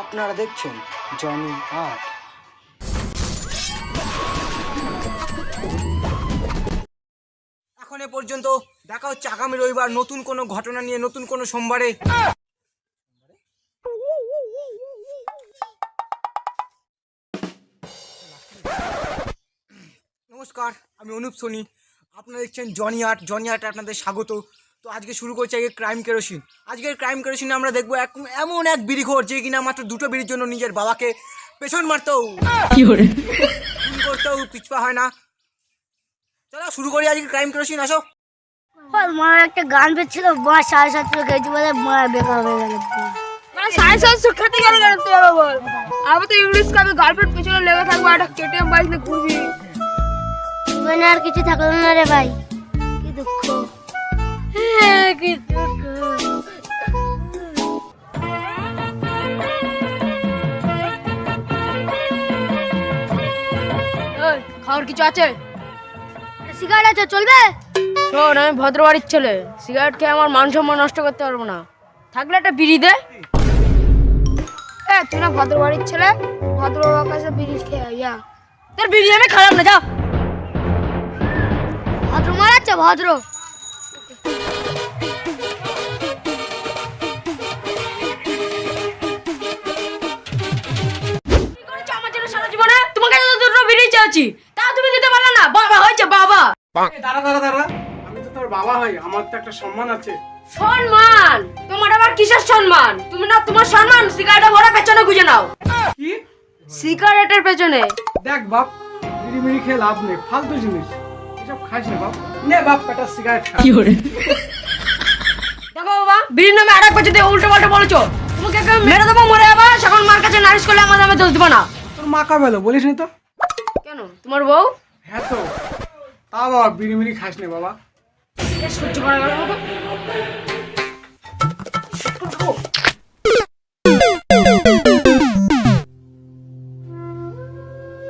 আপনারা দেখছেন Johnny art. এখন এ পর্যন্ত দেখা হচ্ছে আগামী রবিবার নতুন কোনো ঘটনা নিয়ে, নতুন কোনো সোমবারে। নমস্কার, আমি অনুপ সোনি। আপনারা দেখছেন জনি আর্ট। জনি আর্টে আপনাদের স্বাগত। তো আজকে শুরু করছি আজকে ক্রাইম কেরোসিন। আজকের ক্রাইম কেরোসিনে আমরা দেখবো এমন এক বিড়িখোর যে কিনা মাত্র দুটো বিড়ির জন্য নিজের বাবাকে পেছন মারতেও খুন করতেও পিছপা হয় না। চলো শুরু করি আজকে ক্রাইম কেরোসিন। আসো। মা একটা গান পেয়েছিল, মা 7.5 কেজি বলে মা বেকার হয়ে গেল। মানে 7.5 খেতে গেলে কেন তুই আবার বল? আমি তো ইংলিশ কাবে গার্লফ্রেন্ড পিছনে লেগে থাকবো, একটা কেটিএম বাইক নিয়ে ঘুরবি। জীবনে আর কিছু থাকলো না রে ভাই, কি দুঃখ, কি দুঃখ। এই, খাওয়ার কিছু আছে? সিগারেট আছে, চলবে? শোন, আমি ভদ্র বাড়ির ছেলে, সিগারেট খেয়ে আমার মান সম্মান নষ্ট করতে পারবো না। থাকলে একটা বিড়ি দে। তুই না ভদ্র বাড়ির ছেলে, ভদ্র বাবার কাছে বিড়ি খেয়ে ইয়া তোর বিড়ি আমি খারাপ না, যা। ভদ্র মারাচ্ছে, ভদ্র। কি করেছো আমার জন্য সারা জীবনে? তোমার কাছে তো দুটো বিড়ি চেয়েছি, তাও তুমি দিতে পারলে না। বাবা হয়েছে বাবা। দাঁড়া, আমি তো তোর বাবা হই, আমার তো একটা সম্মান আছে। সম্মান? তোমার আবার কিসের সম্মান? তুমি না তোমার সম্মান সিগারেটের ভরা পেছনে গুজে নাও। কি? সিগারেটের পেছনে? দেখ বাপ, বিড়ি মিড়ি খেয়ে লাভ নেই, ফালতু জিনিস এসব খাইস না বাপ। নে বাপ, একটা সিগারেট খা। দেখো বাবা, বিড়ির নামে আরেক বছর দিয়ে উল্টো পাল্টা বলেছো। তোমাকে একদম মেরে দেবো, মরে যাবা। এখন মার কাছে নালিশ করলে আমার নামে দোষ দিবা না। তোর মা কাবেলো বলিস নি তো? কেন, তোমার বউ? হ্যাঁ তো, তা বাবা বিড়ি মিড়ি খাইস না বাবা। এ সহ্য করা গেল না তো।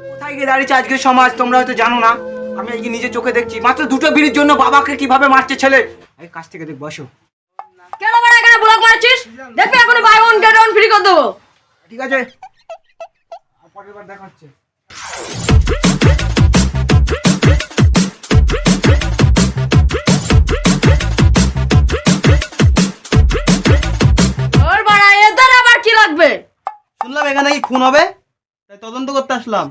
কোথায় গিয়ে দাঁড়িয়েছে আজকের সমাজ তোমরা হয়তো জানো না। আমি আজকে নিজে চোখে দেখছি মাত্র দুটো বিড়ির জন্য বাবাকে কিভাবে মারছে ছেলে। এই কাছ থেকে দেখ, বসো। কেন বড় এখানে ব্লক মারছিস? দেখবি এখন buy one get one free করে দেবো। ঠিক আছে, পরের বার দেখাচ্ছে। ওর বাড়া এদের আবার কি লাগবে? শুনলাম এখানে কি খুন হবে, তাই তদন্ত করতে আসলাম।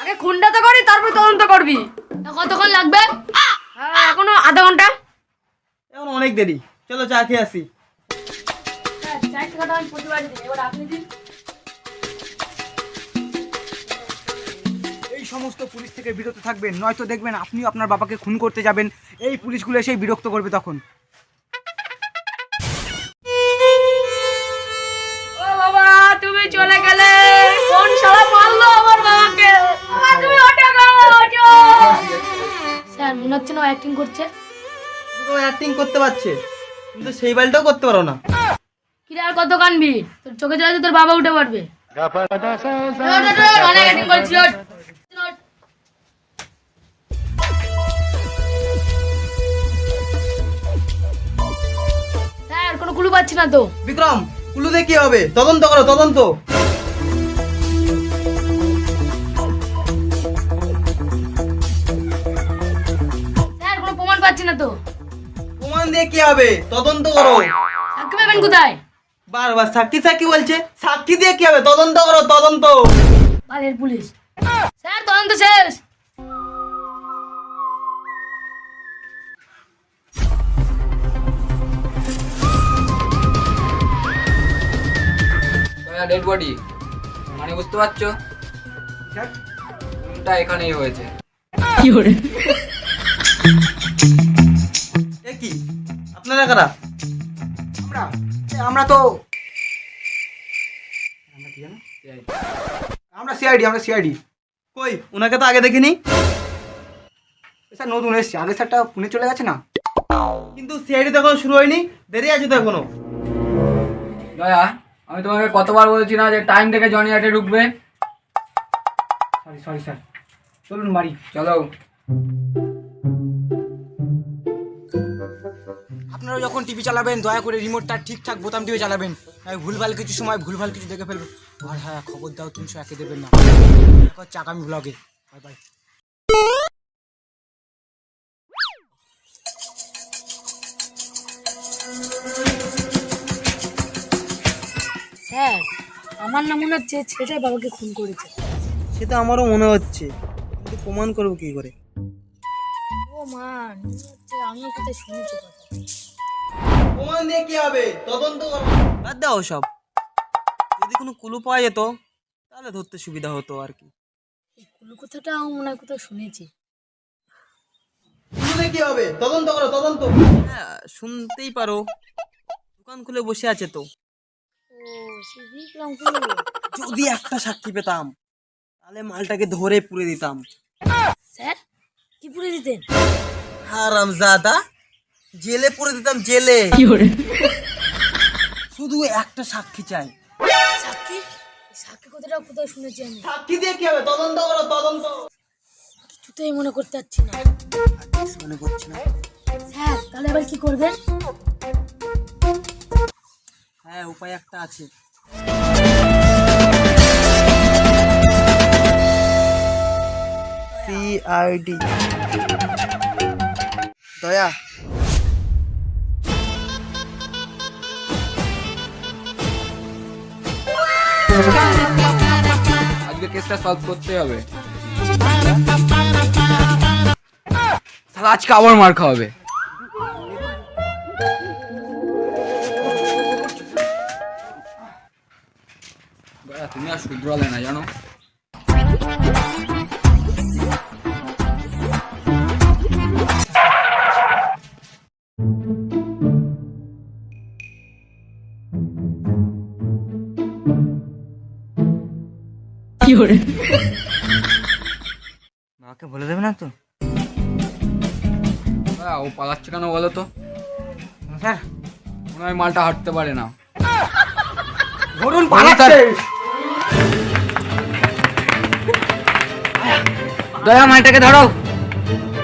আগে খুনটা তো করি, তারপর তদন্ত করবি। তা কতক্ষণ লাগবে? এখনো আধা ঘন্টা। এখন অনেক দেরি, চলো চা খেয়ে আসি। এই সমস্ত পুলিশ থেকে বিরত থাকবেন, নয়তো দেখবেন আপনিও আপনার বাবাকে খুন করতে যাবেন। এই পুলিশগুলো এসেই বিরক্ত করবে তখন। ও বাবা, তুমি চলে গেলে। কোন শালা মারলো আমার বাবাকে? বাবা তুমি ওঠো গো, ওঠো। স্যার মনে হচ্ছে না অ্যাক্টিং করছে। তো অ্যাক্টিং করতে পারছে, কিন্তু সেই বালটাও করতে পারো না। কিরে আর কত কানবি? তোর চোখে জলে তোর বাবা উঠে পড়বে। অনেক অ্যাক্টিং করছিস। স্যার কোনো ক্লু পাচ্ছি না তো। বিক্রম, কুলুতে কি হবে? তদন্ত করো, তদন্ত। স্যার কোনো প্রমাণ পাচ্ছি না তো। প্রমাণ দিয়ে কি হবে? তদন্ত করো। সাক্ষী পাবেন কোথায়? বারবার সাক্ষী সাক্ষী বলছে, সাক্ষী দিয়ে কি হবে? তদন্ত করো, তদন্ত। বালের পুলিশ। স্যার তদন্ত শেষ। ডেড বডি মানে বুঝতে পারছো, খুনটা এখানেই হয়েছে। এ কি, আপনারা কারা? আমরা আমরা তো আমরা কি জানো, আমরা সিআইডি। কই, ওনাকে তো আগে দেখিনি। স্যার নতুন এসছে, আগে স্যারটা পুনে চলে গেছে না। কিন্তু সিআইডি তো এখন শুরু হয়নি, দেরি আছে তো এখনো। দয়া, আমি তোমাকে কতবার বলেছি না যে টাইম থেকে জনি আর্টে ঢুকবে। সরি স্যার, চলুন বাড়ি। চলো। আপনারা আপনারা যখন টিভি চালাবেন দয়া করে রিমোটটা ঠিকঠাক বোতাম টিপে চালাবেন, ভুলভাল কিছু সময় ভুলভাল কিছু দেখে ফেলবেন। আর হ্যাঁ, খবর দাও 301-এ দেবেন না। দেখা হচ্ছে আগামী ব্লগে। Bye bye. স্যার, আমার না মনে হচ্ছে ছেলেটাই বাবাকে খুন করেছে। সেটা আমারও মনে হচ্ছে, কিন্তু প্রমাণ করবো কি করে? ও মান, আমিও কোথায় শুনেছি কথা। প্রমাণ দিয়ে কি হবে? তদন্ত করবো। বাদ দাও সব, যদি কোনো ক্লু পাওয়া যেত তাহলে ধরতে সুবিধা হতো আর কি। এই কুলু কথাটা আমার মনে হয় কোথাও শুনেছি। ক্লু দিয়ে কি হবে? তদন্ত করো, তদন্ত। হ্যাঁ, শুনতেই পারো, দোকান খুলে বসে আছে তো। ও, সে বিক্রম কুলু। যদি একটা সাক্ষী পেতাম তাহলে মালটাকে ধরে পুড়ে দিতাম। স্যার, কি পুড়ে দিতেন? হারামজাদা, জেলে পুড়ে দিতাম, জেলে। শুধু একটা সাক্ষী চাই। সাক্ষী? এই সাক্ষী কথাটা কোথাও শুনেছি আমি। সাক্ষী দিয়ে কি হবে? তদন্ত করো, তদন্ত। কিছুতেই মনে করতে পারছি না। মনে করছি না। স্যার, তাহলে এবার কি করবেন? হ্যাঁ, উপায় একটা আছে। সিআইডি। দয়া, আজকে কেসটা সলভ করতে হবে। তাহলে আজকে আবার মার খাওয়াবে। দয়া, তুমি আর শুধরালে না জানো। মাকে বলে দেবে না তো? দয়া, ও পালাচ্ছে কেন বলো তো? স্যার, মনে হয় মালটা হাঁটতে পারে না। ধরুন পালাচ্ছে। দয়া, মালটাকে ধরো।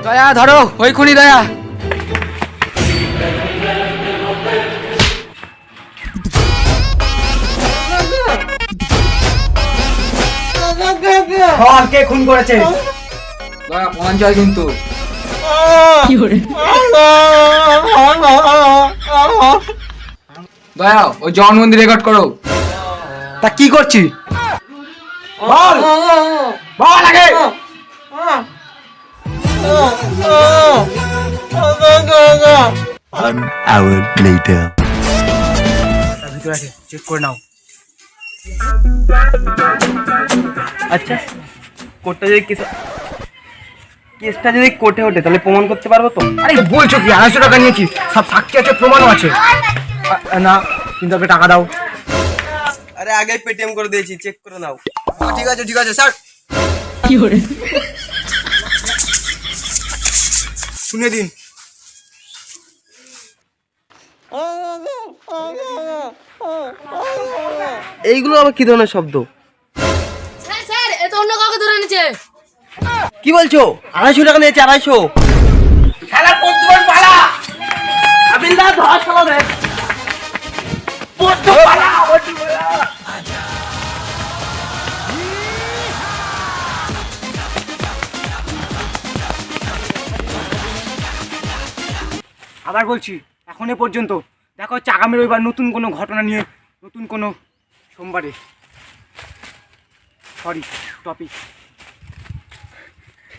দয়া ধরো, ওই খুনি দয়া। কে খুন করেছে? দয়া, প্রমাণ চাই কিন্তু। দয়া, ওই জবানবন্দি রেকর্ড করো। তা কি করছি? বল, বল আগে। One hour later. তার ভিতরে আছে, চেক করে নাও। আচ্ছা, কোর্টটা যদি কেসটা যদি কোর্টে ওঠে তাহলে প্রমাণ করতে পারবো তো? আরে বলছো কি? 250 টাকা নিয়েছি, সব সাক্ষী আছে, প্রমাণও আছে। না, কিন্তু আপনি টাকা দাও। আরে আগে পেটিএম করে দিয়েছি, চেক করে নাও। ঠিক আছে, ঠিক আছে স্যার। শুনে দিন। এইগুলো আবার কি ধরনের শব্দ? স্যার, স্যার, এ তো অন্য কাউকে ধরে নিচ্ছে। কি বলছো? 250 টাকা নিয়েছে, 250। খেলা পড়তে পালা। আবিলদা ধর শালা রে। পড়তে পালা, পড়তে পালা। আবার বলছি, এখন এ পর্যন্ত। দেখা হচ্ছে আগামী রবিবার নতুন কোনো ঘটনা নিয়ে, নতুন কোনো সোমবারে। Sorry, topic.